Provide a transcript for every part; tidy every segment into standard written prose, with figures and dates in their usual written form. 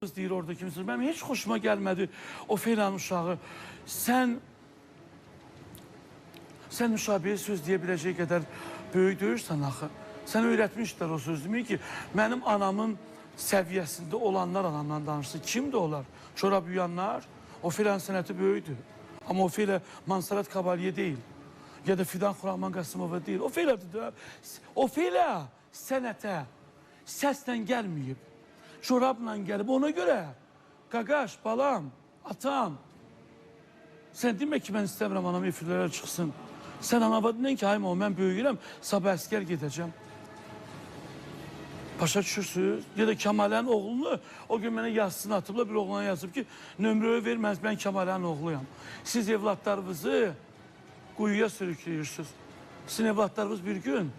deyir orada kimsiniz? Mənim heç xoşuma gəlmədi o Felan uşağı. Sən müşabiyə söz deyə biləcək qədər böyük deyirsən axı. Sən öyrətmişlər o sözümü ki, mənim anamın səviyyəsində olanlar anamdan danışsın. Kimdir onlar? Çorab yuyanlar. O Felan sənəti böyükdür. Amma o Fela Mansarat Kabalye deyil. Ya da Fidan Xuraman Qasımova deyil. O Feladır da. O Fela sənətə səslə gəlməyib. Çorabla gəlib. Ona görə qaqaş, balam, atam. Sən demə ki, mən istəmirəm anam efirlərə çıxsın. Sən anava dinən ki, hayma o, mən böyüyürəm, sabah əskər gedəcəm. Başa düşürsünüz? Ya da Kəmalən oğlunu, o gün mənə yazısını atıbla, bir oğluna yazıb ki, nömrəyə verməz, mən Kəmalən oğluyam. Siz evlatlarınızı quyuya sürükləyirsiniz. Sizin evlatlarınız bir gün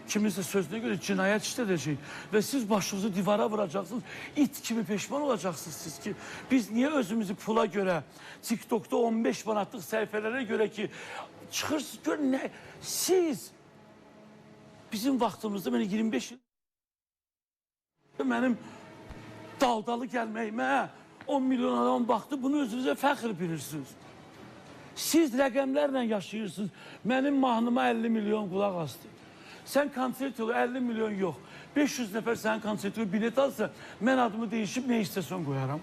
kiminsə sözünə görə cinayət işlədəcək və siz başınızı divara vuracaqsınız, it kimi peşman olacaqsınız siz ki, biz niyə özümüzü pula görə, TikTok'da 15 manatlıq səhifələrə görə ki, çıxırsınız, görün nə, siz bizim vaxtımızda, mən 25 il mənim daldalı gəlməyimə 10 milyon adam baxdı, bunu özünüzə fəxr bilirsiniz. Siz rəqəmlərlə yaşayırsınız, mənim mahnıma 50 milyon qulaq astı. Sən konsert yolu 50 milyon yox. 500 nəfər sənin konsert yolu bilet alsa, mən adımı değişib nə istəsən qoyaram.